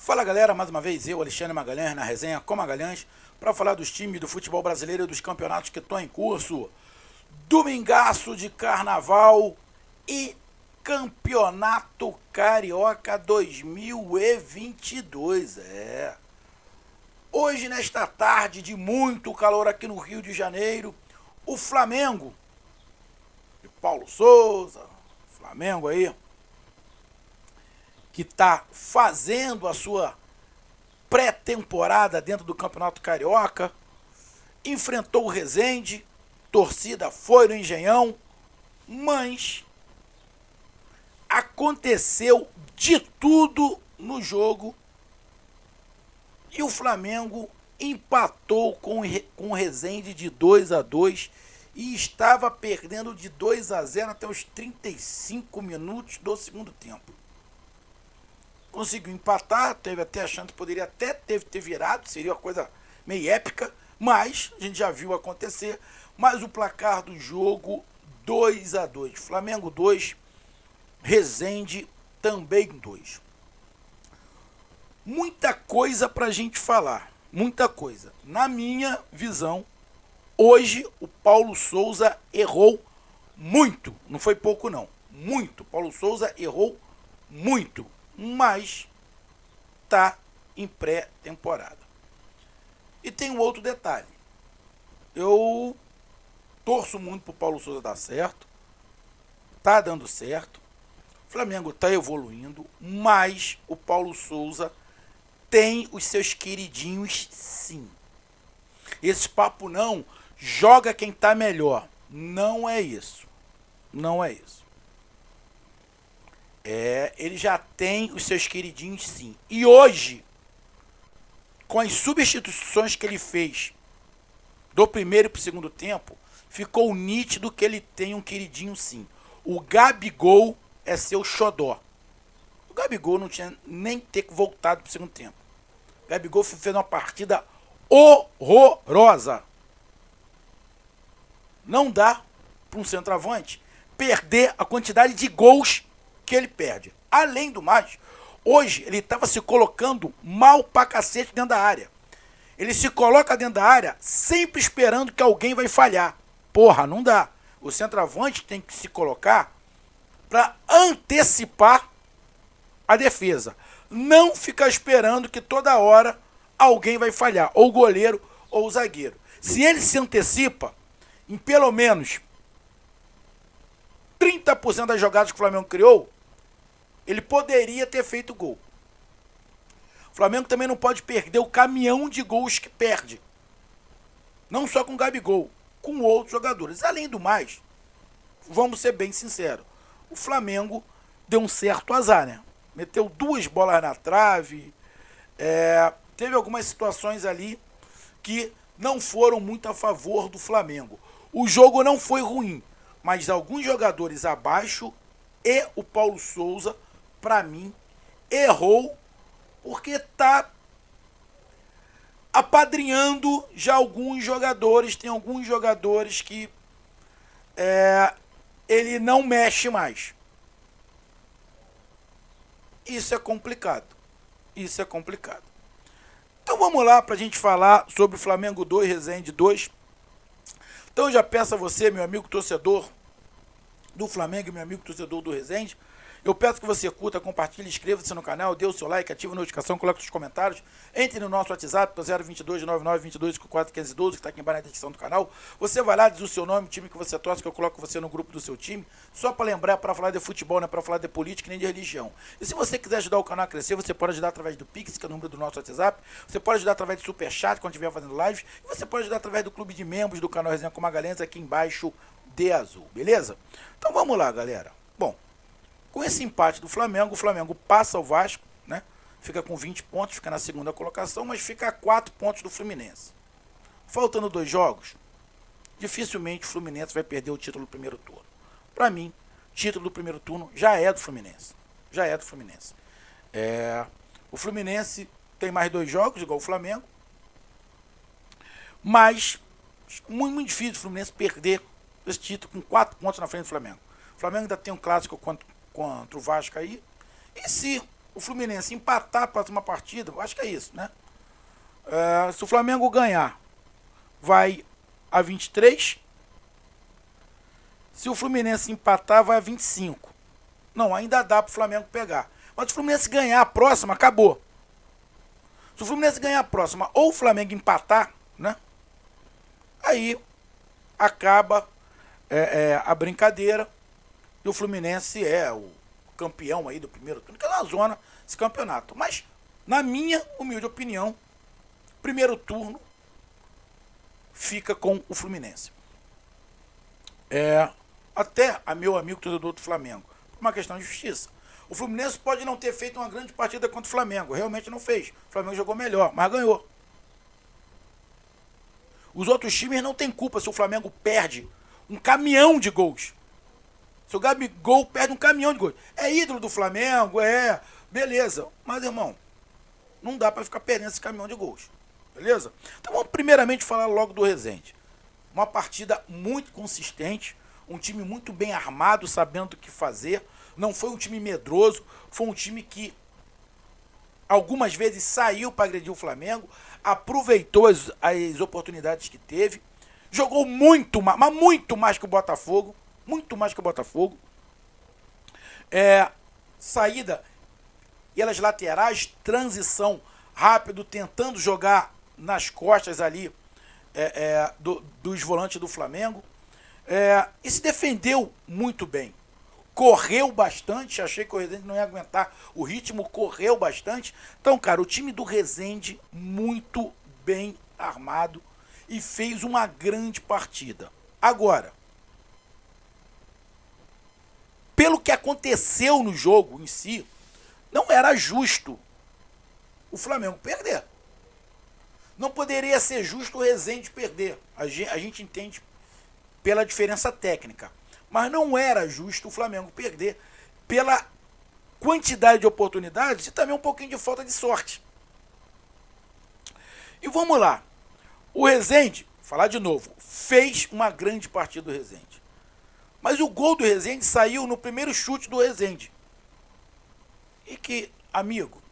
Fala galera, mais uma vez eu, Alexandre Magalhães, na resenha com Magalhães, para falar dos times do futebol brasileiro e dos campeonatos que estão em curso. Domingaço de Carnaval e Campeonato Carioca 2022, Hoje, nesta tarde de muito calor aqui no Rio de Janeiro, o Flamengo, de Paulo Souza, Flamengo aí, que está fazendo a sua pré-temporada dentro do Campeonato Carioca, enfrentou o Resende, torcida foi no Engenhão, mas aconteceu de tudo no jogo e o Flamengo empatou com o Resende de 2-2 e estava perdendo de 2-0 até os 35 minutos do segundo tempo. Conseguiu empatar, teve até a chance, poderia até ter virado, seria uma coisa meio épica, mas a gente já viu acontecer. Mas o placar do jogo, 2-2. Flamengo 2, Resende também 2. Muita coisa pra gente falar, muita coisa. Na minha visão, hoje o Paulo Souza errou muito, não foi pouco não, muito. Paulo Souza errou muito, mas tá em pré-temporada. E tem um outro detalhe. Eu torço muito pro Paulo Souza dar certo. Tá dando certo. O Flamengo tá evoluindo, mas o Paulo Souza tem os seus queridinhos sim. Esse papo não, joga quem tá melhor. Não é isso. Não é isso. Ele já tem os seus queridinhos sim. E hoje, com as substituições que ele fez do primeiro para o segundo tempo, ficou nítido que ele tem um queridinho sim. O Gabigol é seu xodó. O Gabigol não tinha nem ter voltado para o segundo tempo. O Gabigol fez uma partida horrorosa. Não dá para um centroavante perder a quantidade de gols que ele perde. Além do mais, hoje ele estava se colocando mal pra cacete dentro da área. Ele se coloca dentro da área sempre esperando que alguém vai falhar. Porra, não dá. O centroavante tem que se colocar para antecipar a defesa. Não ficar esperando que toda hora alguém vai falhar, ou o goleiro ou o zagueiro. Se ele se antecipa, em pelo menos 30% das jogadas que o Flamengo criou, ele poderia ter feito gol. O Flamengo também não pode perder o caminhão de gols que perde. Não só com o Gabigol, com outros jogadores. Além do mais, vamos ser bem sinceros, o Flamengo deu um certo azar, né? Meteu 2 bolas na trave, teve algumas situações ali que não foram muito a favor do Flamengo. O jogo não foi ruim, mas alguns jogadores abaixo e o Paulo Souza, para mim, errou porque tá apadrinhando já alguns jogadores. Tem alguns jogadores que ele não mexe mais. Isso é complicado. Isso é complicado. Então vamos lá para a gente falar sobre o Flamengo 2, Resende 2. Então eu já peço a você, meu amigo torcedor do Flamengo e meu amigo torcedor do Resende, eu peço que você curta, compartilhe, inscreva-se no canal, dê o seu like, ative a notificação, coloque os comentários, entre no nosso WhatsApp, 022 99 22 54 1512, que está aqui embaixo na descrição do canal. Você vai lá, diz o seu nome, o time que você torce, que eu coloco você no grupo do seu time, só para lembrar, para falar de futebol, não é para falar de política nem de religião. E se você quiser ajudar o canal a crescer, você pode ajudar através do Pix, que é o número do nosso WhatsApp, você pode ajudar através do Superchat, quando estiver fazendo live, e você pode ajudar através do clube de membros do canal Resenha com Magalhães, aqui embaixo de azul, beleza? Então vamos lá, galera. Bom, com esse empate do Flamengo, o Flamengo passa o Vasco, né? Fica com 20 pontos, fica na segunda colocação, mas fica a 4 pontos do Fluminense. Faltando 2 jogos, dificilmente o Fluminense vai perder o título do primeiro turno. Para mim, o título do primeiro turno já é do Fluminense. Já é do Fluminense. O Fluminense tem mais 2 jogos, igual o Flamengo, mas muito difícil o Fluminense perder esse título com 4 pontos na frente do Flamengo. O Flamengo ainda tem um clássico contra o Vasco aí. E se o Fluminense empatar a próxima partida, acho que é isso, né? Se o Flamengo ganhar, vai a 23. Se o Fluminense empatar, vai a 25. Não, ainda dá para o Flamengo pegar. Mas se o Fluminense ganhar a próxima, acabou. Se o Fluminense ganhar a próxima ou o Flamengo empatar, né? Aí acaba a brincadeira e o Fluminense é o campeão aí do primeiro turno, que é na zona desse campeonato. Mas, na minha humilde opinião, primeiro turno fica com o Fluminense. Até a meu amigo torcedor do Flamengo, por uma questão de justiça. O Fluminense pode não ter feito uma grande partida contra o Flamengo, realmente não fez. O Flamengo jogou melhor, mas ganhou. Os outros times não têm culpa se o Flamengo perde um caminhão de gols. Se o Gabigol perde um caminhão de gols. É ídolo do Flamengo, beleza. Mas, irmão, não dá para ficar perdendo esse caminhão de gols. Beleza? Então vamos primeiramente falar logo do Resende. Uma partida muito consistente, um time muito bem armado, sabendo o que fazer. Não foi um time medroso, foi um time que algumas vezes saiu para agredir o Flamengo, aproveitou as oportunidades que teve, jogou muito mais, mas muito mais que o Botafogo, muito mais que o Botafogo. Saída e elas laterais, transição rápido, tentando jogar nas costas ali dos volantes do Flamengo. E se defendeu muito bem. Correu bastante, achei que o Resende não ia aguentar o ritmo, correu bastante. Então, cara, o time do Resende muito bem armado e fez uma grande partida. Agora, pelo que aconteceu no jogo em si, não era justo o Flamengo perder. Não poderia ser justo o Resende perder. A gente entende pela diferença técnica. Mas não era justo o Flamengo perder pela quantidade de oportunidades e também um pouquinho de falta de sorte. E vamos lá. O Resende, falar de novo, fez uma grande partida do Resende. Mas o gol do Resende saiu no primeiro chute do Resende. E que, amigo,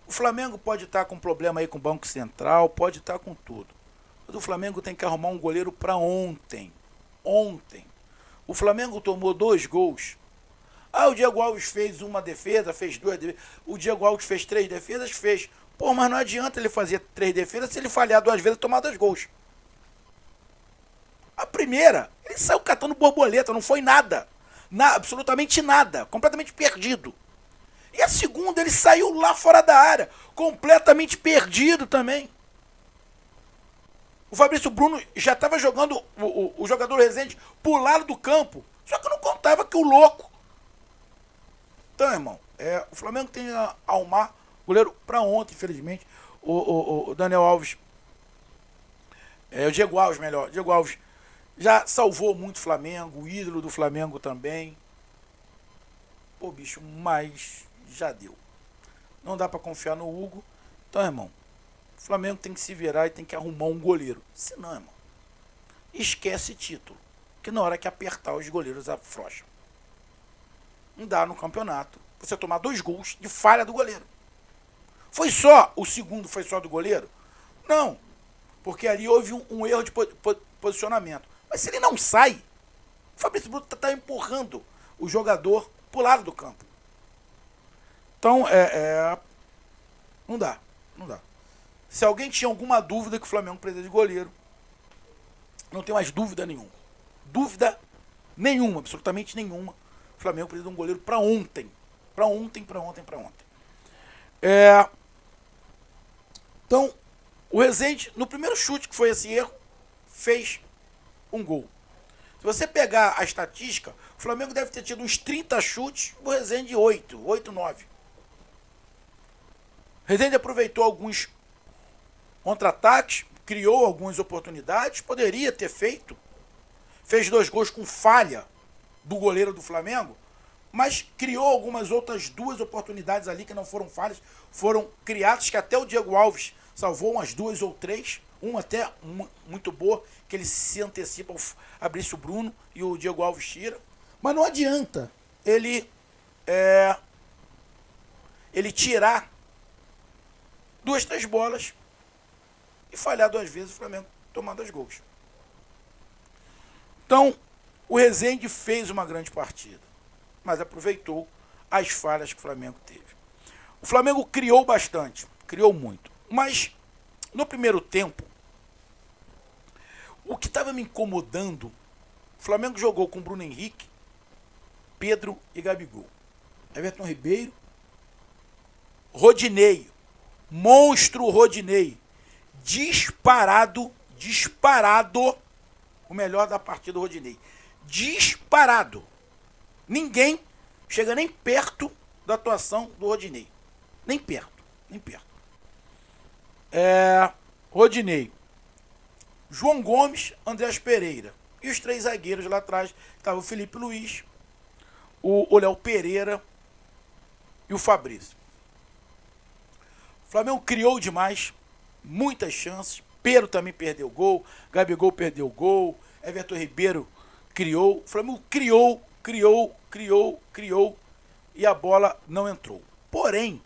o Flamengo pode estar com problema aí com o Banco Central, pode estar com tudo. Mas o Flamengo tem que arrumar um goleiro para ontem. Ontem. O Flamengo tomou 2 gols. O Diego Alves fez uma defesa, fez 2 defesas. O Diego Alves fez 3 defesas, fez. Mas não adianta ele fazer 3 defesas se ele falhar 2 vezes e tomar 2 gols. A primeira, ele saiu catando borboleta, não foi nada. Absolutamente nada. Completamente perdido. E a segunda, ele saiu lá fora da área, completamente perdido também. O Fabrício Bruno já estava jogando o jogador Resende pro lado do campo. Só que eu não contava que o louco. Então, irmão, o Flamengo tem a arrumar goleiro para ontem, infelizmente. O Daniel Alves, o Diego Alves, melhor. Diego Alves já salvou muito o Flamengo, o ídolo do Flamengo também. Bicho, mas já deu. Não dá para confiar no Hugo. Então, irmão, o Flamengo tem que se virar e tem que arrumar um goleiro. Senão, irmão, esquece título. Que na hora que apertar, os goleiros afrouxam. Não dá no campeonato você tomar 2 gols de falha do goleiro. Foi só o segundo, foi só do goleiro? Não. Porque ali houve um erro de posicionamento. Mas se ele não sai, o Fabrício Bruno está empurrando o jogador pro lado do campo. Então, não dá. Se alguém tinha alguma dúvida que o Flamengo precisa de goleiro, não tem mais dúvida nenhuma. Dúvida nenhuma, absolutamente nenhuma. O Flamengo precisa de um goleiro para ontem. Para ontem. Então, o Resende, no primeiro chute que foi esse erro, fez um gol. Se você pegar a estatística, o Flamengo deve ter tido uns 30 chutes, o Resende 8, 9. O Resende aproveitou alguns contra-ataques, criou algumas oportunidades, poderia ter feito. Fez 2 gols com falha do goleiro do Flamengo, mas criou algumas outras 2 oportunidades ali que não foram falhas, foram criadas, que até o Diego Alves salvou umas 2 ou 3, uma até muito boa, que ele se antecipa ao Fabrício Bruno e o Diego Alves tira. Mas não adianta ele ele tirar 2, 3 bolas e falhar 2 vezes o Flamengo tomar 2 gols. Então, o Rezende fez uma grande partida, mas aproveitou as falhas que o Flamengo teve. O Flamengo criou bastante, criou muito, mas no primeiro tempo, o que estava me incomodando, o Flamengo jogou com Bruno Henrique, Pedro e Gabigol. Everton Ribeiro, Rodinei, monstro Rodinei, disparado, o melhor da partida do Rodinei. Disparado. Ninguém chega nem perto da atuação do Rodinei. Nem perto. Rodinei, João Gomes, Andrés Pereira. E os 3 zagueiros lá atrás, estavam o Felipe Luiz, o Léo Pereira e o Fabrício. O Flamengo criou demais, muitas chances. Pedro também perdeu gol, Gabigol perdeu gol, Everton Ribeiro criou. O Flamengo criou e a bola não entrou. Porém,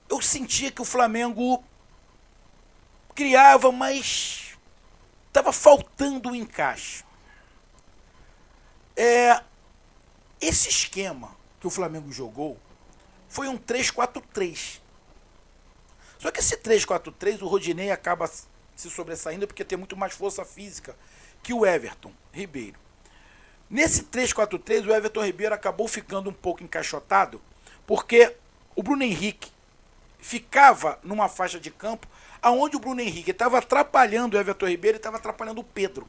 eu sentia que o Flamengo criava, mas estava faltando o encaixe. Esse esquema que o Flamengo jogou foi um 3-4-3. Só que esse 3-4-3, o Rodinei acaba se sobressaindo porque tem muito mais força física que o Everton Ribeiro. Nesse 3-4-3, o Everton Ribeiro acabou ficando um pouco encaixotado, porque o Bruno Henrique ficava numa faixa de campo onde o Bruno Henrique estava atrapalhando o Everton Ribeiro e estava atrapalhando o Pedro.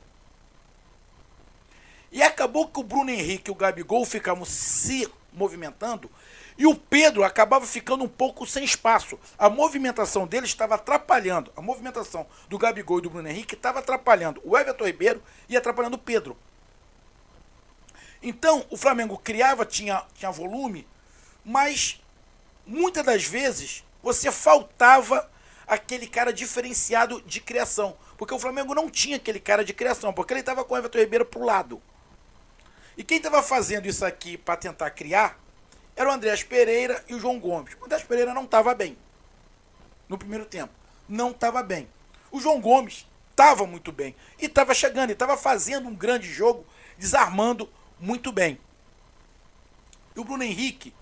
E acabou que o Bruno Henrique e o Gabigol ficavam se movimentando e o Pedro acabava ficando um pouco sem espaço. A movimentação dele estava atrapalhando. A movimentação do Gabigol e do Bruno Henrique estava atrapalhando o Everton Ribeiro e atrapalhando o Pedro. Então, o Flamengo criava, tinha volume, mas muitas das vezes você faltava aquele cara diferenciado de criação. Porque o Flamengo não tinha aquele cara de criação, porque ele estava com o Everton Ribeiro para o lado. E quem estava fazendo isso aqui para tentar criar era o Andrés Pereira e o João Gomes. O Andrés Pereira não estava bem no primeiro tempo. Não estava bem. O João Gomes estava muito bem. E estava chegando, e estava fazendo um grande jogo, desarmando muito bem. E o Bruno Henrique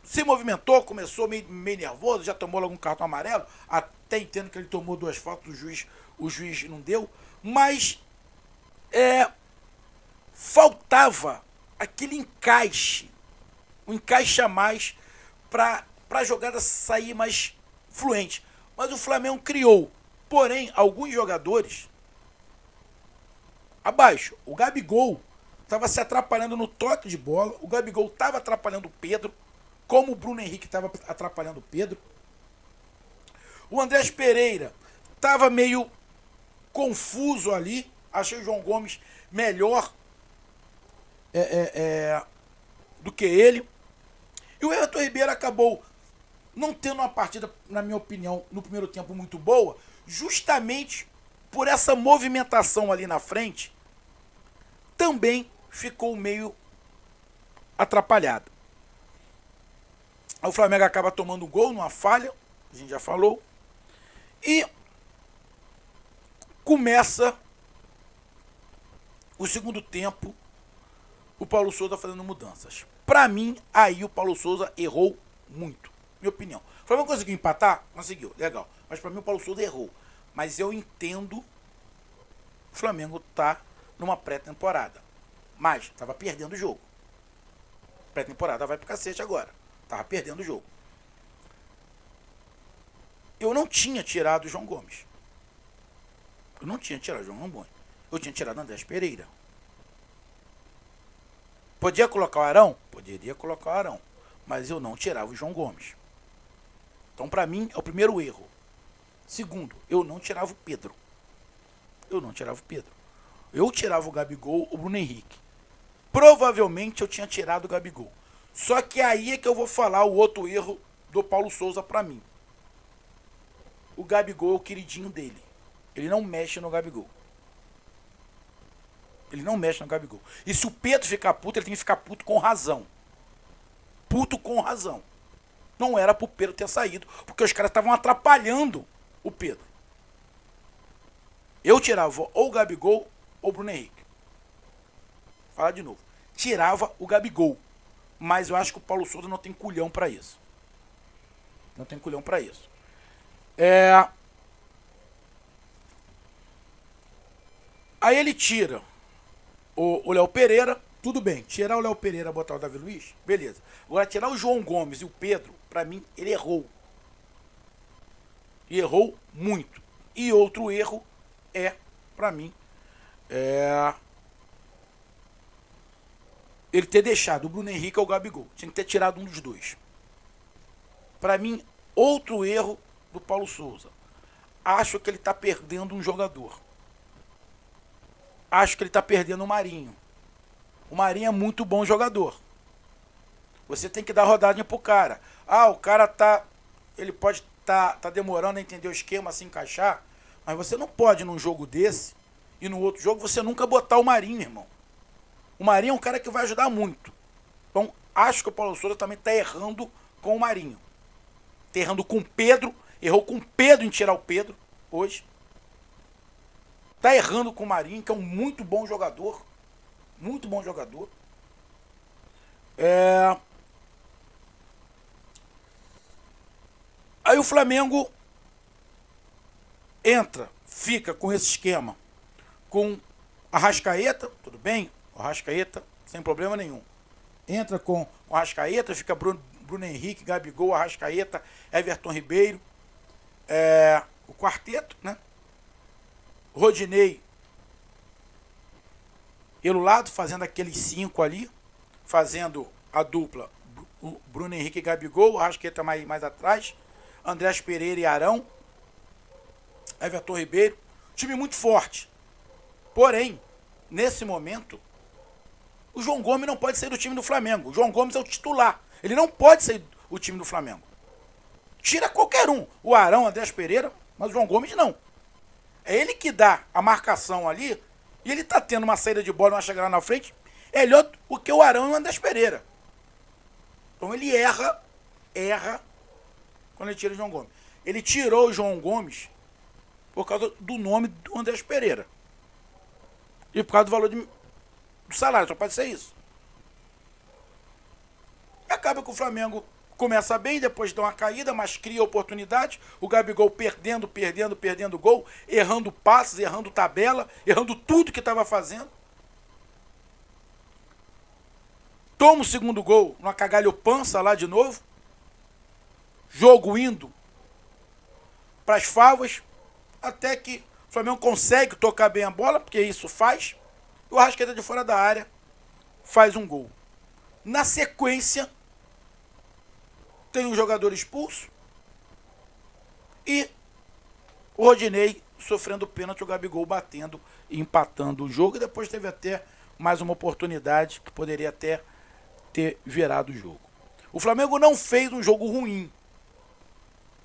se movimentou, começou meio nervoso, já tomou logo um cartão amarelo, até entendo que ele tomou 2 faltas, o juiz não deu, mas faltava aquele encaixe, um encaixe a mais para a jogada sair mais fluente. Mas o Flamengo criou, porém, alguns jogadores abaixo. O Gabigol estava se atrapalhando no toque de bola, o Gabigol estava atrapalhando o Pedro, como o Bruno Henrique estava atrapalhando o Pedro. O Andrés Pereira estava meio confuso ali. Achei o João Gomes melhor do que ele. E o Everton Ribeiro acabou não tendo uma partida, na minha opinião, no primeiro tempo muito boa, justamente por essa movimentação ali na frente, também ficou meio atrapalhado. O Flamengo acaba tomando um gol numa falha, a gente já falou, e começa o segundo tempo, o Paulo Souza fazendo mudanças. Para mim, aí o Paulo Souza errou muito, minha opinião. O Flamengo conseguiu empatar? Conseguiu, legal. Mas para mim o Paulo Souza errou. Mas eu entendo, o Flamengo tá numa pré-temporada. Mas estava perdendo o jogo. Pré-temporada vai pro cacete agora. Estava perdendo o jogo. Eu não tinha tirado o João Gomes. Eu não tinha tirado o João Gomes. Eu tinha tirado o Andrés Pereira. Podia colocar o Arão? Poderia colocar o Arão. Mas eu não tirava o João Gomes. Então, para mim, é o primeiro erro. Segundo, eu não tirava o Pedro. Eu tirava o Gabigol, o Bruno Henrique. Provavelmente eu tinha tirado o Gabigol. Só que aí é que eu vou falar o outro erro do Paulo Souza para mim. O Gabigol é o queridinho dele. Ele não mexe no Gabigol. E se o Pedro ficar puto, ele tem que ficar puto com razão. puto com razão. Não era pro Pedro ter saído, porque os caras estavam atrapalhando o Pedro. Eu tirava ou o Gabigol ou o Bruno Henrique. Vou falar de novo. Tirava o Gabigol. Mas eu acho que o Paulo Souza não tem culhão para isso. Não tem culhão para isso. Aí ele tira o Léo Pereira. Tudo bem, tirar o Léo Pereira e botar o Davi Luiz, beleza. Agora, tirar o João Gomes e o Pedro, pra mim, ele errou. E errou muito. E outro erro pra mim, ele ter deixado o Bruno Henrique ou o Gabigol. Tinha que ter tirado um dos dois. Pra mim, outro erro do Paulo Souza. Acho que ele tá perdendo um jogador. Acho que ele tá perdendo o Marinho. O Marinho é muito bom jogador. Você tem que dar rodadinha pro cara. O cara tá... Ele pode tá demorando a entender o esquema, a se encaixar. Mas você não pode, num jogo desse, e no outro jogo, você nunca botar o Marinho, irmão. O Marinho é um cara que vai ajudar muito. Então, acho que o Paulo Souza também tá errando com o Marinho. Tá errando com o Pedro. Errou com o Pedro em tirar o Pedro, hoje. Tá errando com o Marinho, que é um muito bom jogador. Muito bom jogador. Aí o Flamengo entra, fica com esse esquema. Com Arrascaeta, tudo bem? O Arrascaeta, sem problema nenhum. Entra com o Arrascaeta, fica Bruno Henrique, Gabigol, Arrascaeta, Everton Ribeiro. O quarteto, né? Rodinei pelo lado, fazendo aqueles 5 ali, fazendo a dupla o Bruno Henrique e Gabigol, o Arrascaeta mais atrás, Andrés Pereira e Arão, Everton Ribeiro, time muito forte. Porém, nesse momento, o João Gomes não pode sair do time do Flamengo. O João Gomes é o titular. Ele não pode sair do time do Flamengo. Tira qualquer um. O Arão, Andrés Pereira, mas o João Gomes não. É ele que dá a marcação ali, e ele tá tendo uma saída de bola, uma chegada na frente, é melhor do que o Arão e o Andrés Pereira. Então ele erra quando ele tira o João Gomes. Ele tirou o João Gomes por causa do nome do Andrés Pereira. E por causa do valor do salário, só pode ser isso. E acaba que o Flamengo começa bem, depois dá uma caída, mas cria oportunidade. O Gabigol perdendo gol, errando passes, errando tabela, errando tudo que estava fazendo. Toma o segundo gol, numa cagalhopança lá de novo. Jogo indo para as favas, até que o Flamengo consegue tocar bem a bola, porque isso faz. E o Arrascaeta de fora da área faz um gol. Na sequência, tem um jogador expulso e o Rodinei sofrendo pênalti, o Gabigol batendo e empatando o jogo. E depois teve até mais uma oportunidade que poderia até ter virado o jogo. O Flamengo não fez um jogo ruim.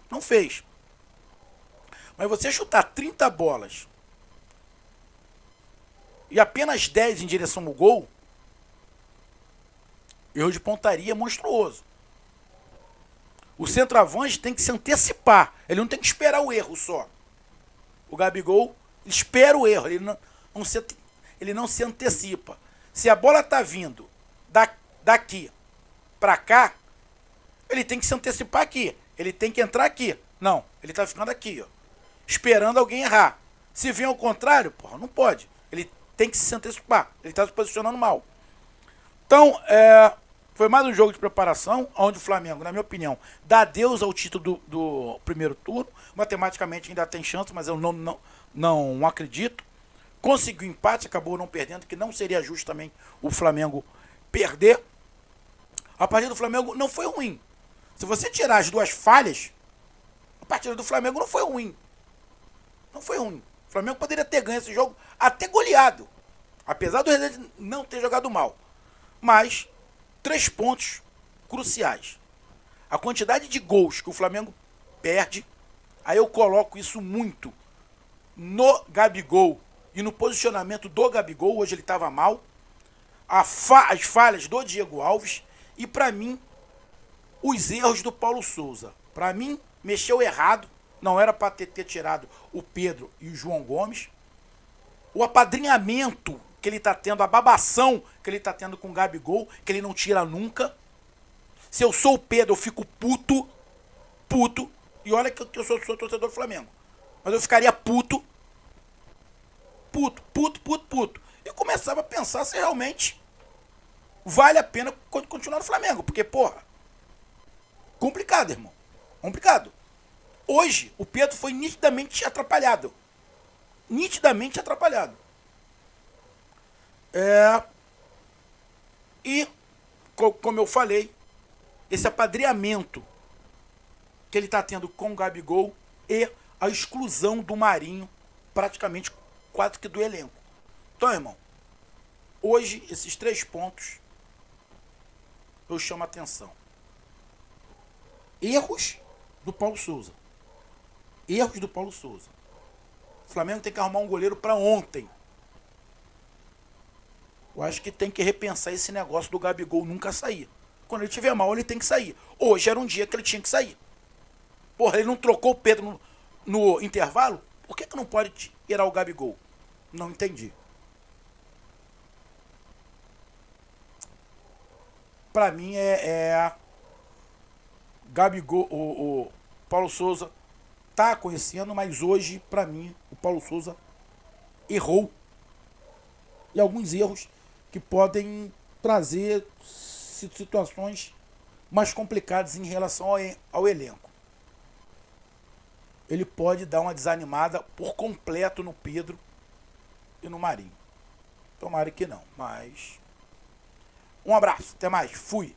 Não fez. Mas você chutar 30 bolas e apenas 10 em direção ao gol, erro de pontaria monstruoso. O centroavante tem que se antecipar. Ele não tem que esperar o erro só. O Gabigol espera o erro. Ele não se antecipa. Se a bola está vindo daqui para cá, ele tem que se antecipar aqui. Ele tem que entrar aqui. Não, ele está ficando aqui, ó, esperando alguém errar. Se vem ao contrário, porra, não pode. Ele tem que se antecipar. Ele está se posicionando mal. Então, foi mais um jogo de preparação, onde o Flamengo, na minha opinião, dá adeus ao título do primeiro turno. Matematicamente ainda tem chance, mas eu não acredito. Conseguiu empate, acabou não perdendo, que não seria justo também o Flamengo perder. A partida do Flamengo não foi ruim. Se você tirar as duas falhas, a partida do Flamengo não foi ruim. Não foi ruim. O Flamengo poderia ter ganho esse jogo, até goleado. Apesar do Rezende não ter jogado mal. Mas 3 pontos cruciais. A quantidade de gols que o Flamengo perde, aí eu coloco isso muito no Gabigol e no posicionamento do Gabigol. Hoje ele estava mal. As falhas do Diego Alves. E para mim, os erros do Paulo Souza. Para mim, mexeu errado. Não era para ter tirado o Pedro e o João Gomes. O apadrinhamento que ele está tendo, a babação que ele está tendo com o Gabigol, que ele não tira nunca. Se eu sou o Pedro, eu fico puto. E olha que eu sou torcedor do Flamengo. Mas eu ficaria puto. E começava a pensar se realmente vale a pena continuar no Flamengo. Porque, porra, complicado, irmão. Complicado. Hoje, o Pedro foi nitidamente atrapalhado. E, como eu falei, esse apadrinhamento que ele está tendo com o Gabigol e a exclusão do Marinho, praticamente quase que do elenco. Então, irmão, hoje, esses 3 pontos eu chamo a atenção. Erros do Paulo Souza. O Flamengo tem que arrumar um goleiro para ontem. Eu acho que tem que repensar esse negócio do Gabigol nunca sair. Quando ele tiver mal, ele tem que sair. Hoje era um dia que ele tinha que sair. Porra, ele não trocou o Pedro no intervalo? Por que não pode tirar o Gabigol? Não entendi. Pra mim Gabigol, o Paulo Souza tá conhecendo, mas hoje, pra mim, o Paulo Souza errou. E alguns erros que podem trazer situações mais complicadas em relação ao elenco. Ele pode dar uma desanimada por completo no Pedro e no Marinho. Tomara que não, mas... Um abraço, até mais, fui.